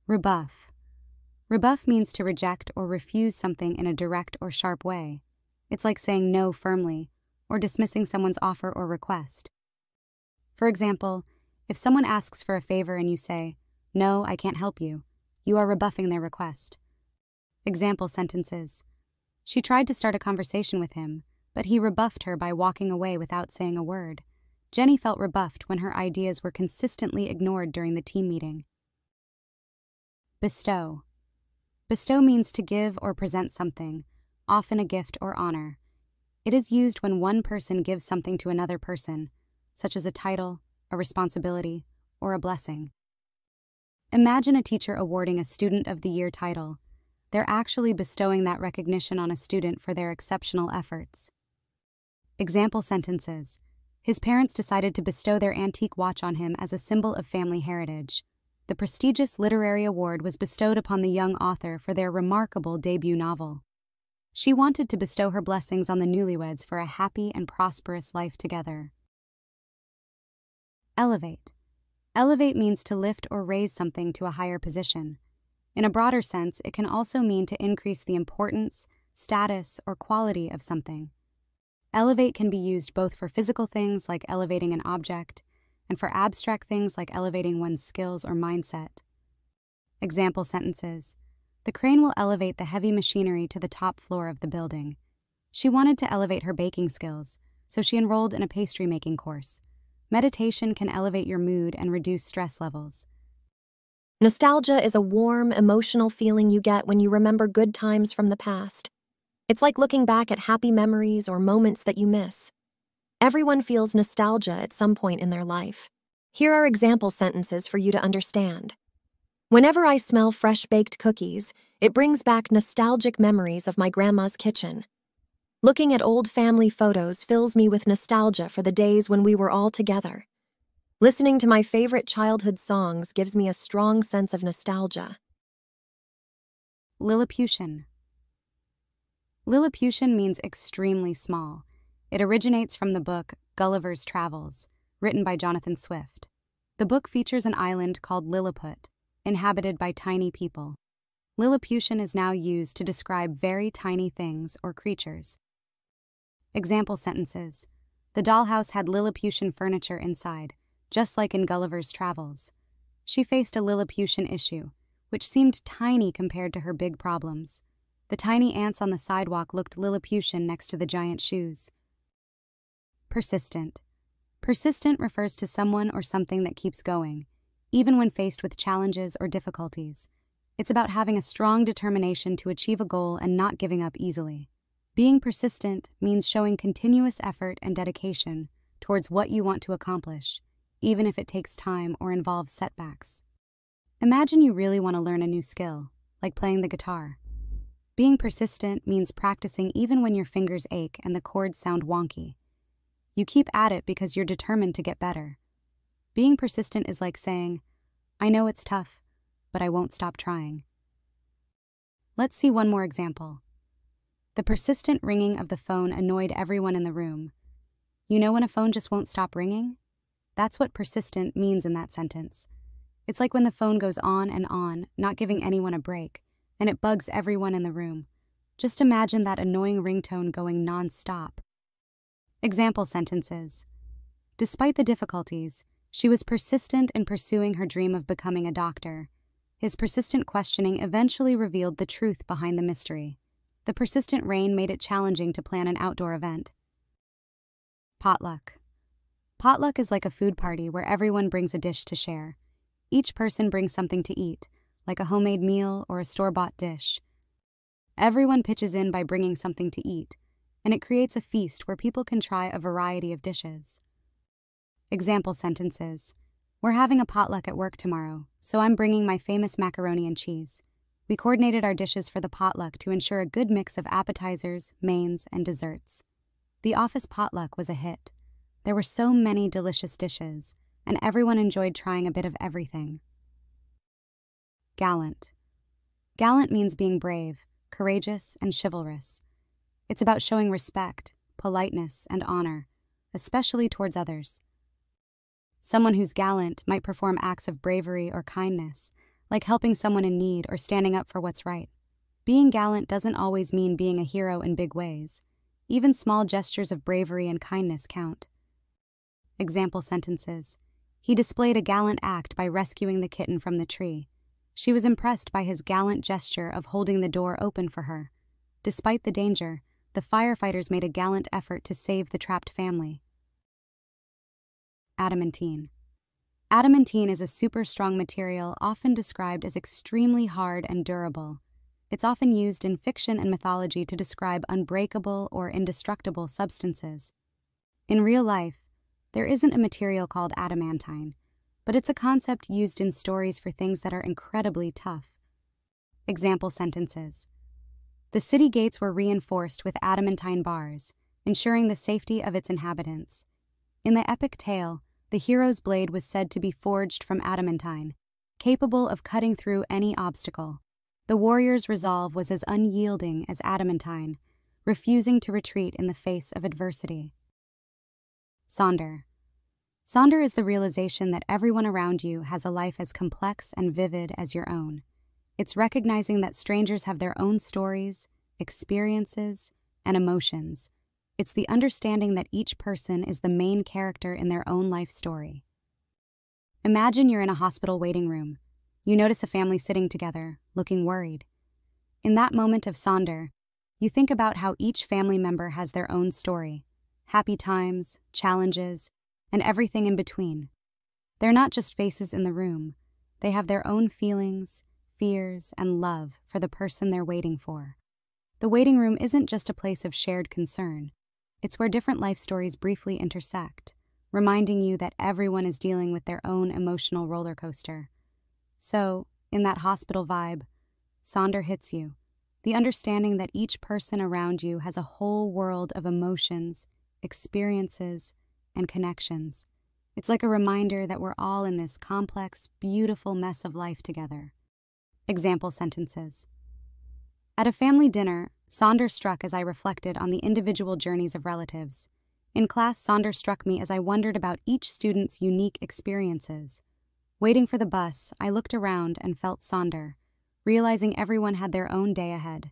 Rebuff. Rebuff means to reject or refuse something in a direct or sharp way. It's like saying no firmly, or dismissing someone's offer or request. For example, if someone asks for a favor and you say, "No, I can't help you," you are rebuffing their request. Example sentences. She tried to start a conversation with him, but he rebuffed her by walking away without saying a word. Jenny felt rebuffed when her ideas were consistently ignored during the team meeting. Bestow. Bestow means to give or present something, often a gift or honor. It is used when one person gives something to another person, such as a title, a responsibility, or a blessing. Imagine a teacher awarding a Student of the Year title. They're actually bestowing that recognition on a student for their exceptional efforts. Example sentences. His parents decided to bestow their antique watch on him as a symbol of family heritage. The prestigious literary award was bestowed upon the young author for their remarkable debut novel. She wanted to bestow her blessings on the newlyweds for a happy and prosperous life together. Elevate. Elevate means to lift or raise something to a higher position. In a broader sense, it can also mean to increase the importance, status, or quality of something. Elevate can be used both for physical things like elevating an object, and for abstract things like elevating one's skills or mindset. Example sentences. The crane will elevate the heavy machinery to the top floor of the building. She wanted to elevate her baking skills, so she enrolled in a pastry-making course. Meditation can elevate your mood and reduce stress levels. Nostalgia is a warm, emotional feeling you get when you remember good times from the past. It's like looking back at happy memories or moments that you miss. Everyone feels nostalgia at some point in their life. Here are example sentences for you to understand. Whenever I smell fresh-baked cookies, it brings back nostalgic memories of my grandma's kitchen. Looking at old family photos fills me with nostalgia for the days when we were all together. Listening to my favorite childhood songs gives me a strong sense of nostalgia. Lilliputian. Lilliputian means extremely small. It originates from the book Gulliver's Travels, written by Jonathan Swift. The book features an island called Lilliput, inhabited by tiny people. Lilliputian is now used to describe very tiny things or creatures. Example sentences. The dollhouse had Lilliputian furniture inside, just like in Gulliver's Travels. She faced a Lilliputian issue, which seemed tiny compared to her big problems. The tiny ants on the sidewalk looked Lilliputian next to the giant shoes. Persistent. Persistent refers to someone or something that keeps going, even when faced with challenges or difficulties. It's about having a strong determination to achieve a goal and not giving up easily. Being persistent means showing continuous effort and dedication towards what you want to accomplish, even if it takes time or involves setbacks. Imagine you really want to learn a new skill, like playing the guitar. Being persistent means practicing even when your fingers ache and the chords sound wonky. You keep at it because you're determined to get better. Being persistent is like saying, "I know it's tough, but I won't stop trying." Let's see one more example. The persistent ringing of the phone annoyed everyone in the room. You know when a phone just won't stop ringing? That's what persistent means in that sentence. It's like when the phone goes on, not giving anyone a break, and it bugs everyone in the room. Just imagine that annoying ringtone going non-stop. Example sentences. Despite the difficulties, she was persistent in pursuing her dream of becoming a doctor. His persistent questioning eventually revealed the truth behind the mystery. The persistent rain made it challenging to plan an outdoor event. Potluck. Potluck is like a food party where everyone brings a dish to share. Each person brings something to eat, like a homemade meal or a store-bought dish. Everyone pitches in by bringing something to eat, and it creates a feast where people can try a variety of dishes. Example sentences. We're having a potluck at work tomorrow, so I'm bringing my famous macaroni and cheese. We coordinated our dishes for the potluck to ensure a good mix of appetizers, mains, and desserts. The office potluck was a hit. There were so many delicious dishes, and everyone enjoyed trying a bit of everything. Gallant. Gallant means being brave, courageous, and chivalrous. It's about showing respect, politeness, and honor, especially towards others. Someone who's gallant might perform acts of bravery or kindness, like helping someone in need or standing up for what's right. Being gallant doesn't always mean being a hero in big ways. Even small gestures of bravery and kindness count. Example sentences. He displayed a gallant act by rescuing the kitten from the tree. She was impressed by his gallant gesture of holding the door open for her. Despite the danger, the firefighters made a gallant effort to save the trapped family. Adamantine. Adamantine is a super strong material often described as extremely hard and durable. It's often used in fiction and mythology to describe unbreakable or indestructible substances. In real life, there isn't a material called adamantine, but it's a concept used in stories for things that are incredibly tough. Example sentences. The city gates were reinforced with adamantine bars, ensuring the safety of its inhabitants. In the epic tale, the hero's blade was said to be forged from adamantine, capable of cutting through any obstacle. The warrior's resolve was as unyielding as adamantine, refusing to retreat in the face of adversity. Sonder. Sonder is the realization that everyone around you has a life as complex and vivid as your own. It's recognizing that strangers have their own stories, experiences, and emotions. It's the understanding that each person is the main character in their own life story. Imagine you're in a hospital waiting room. You notice a family sitting together, looking worried. In that moment of Sonder, you think about how each family member has their own story, happy times, challenges, and everything in between. They're not just faces in the room. They have their own feelings, fears, and love for the person they're waiting for. The waiting room isn't just a place of shared concern. It's where different life stories briefly intersect, reminding you that everyone is dealing with their own emotional roller coaster. So, in that hospital vibe, Sonder hits you. The understanding that each person around you has a whole world of emotions, experiences, and connections. It's like a reminder that we're all in this complex, beautiful mess of life together. Example sentences. At a family dinner, Sonder struck as I reflected on the individual journeys of relatives. In class, Sonder struck me as I wondered about each student's unique experiences. Waiting for the bus, I looked around and felt Sonder, realizing everyone had their own day ahead.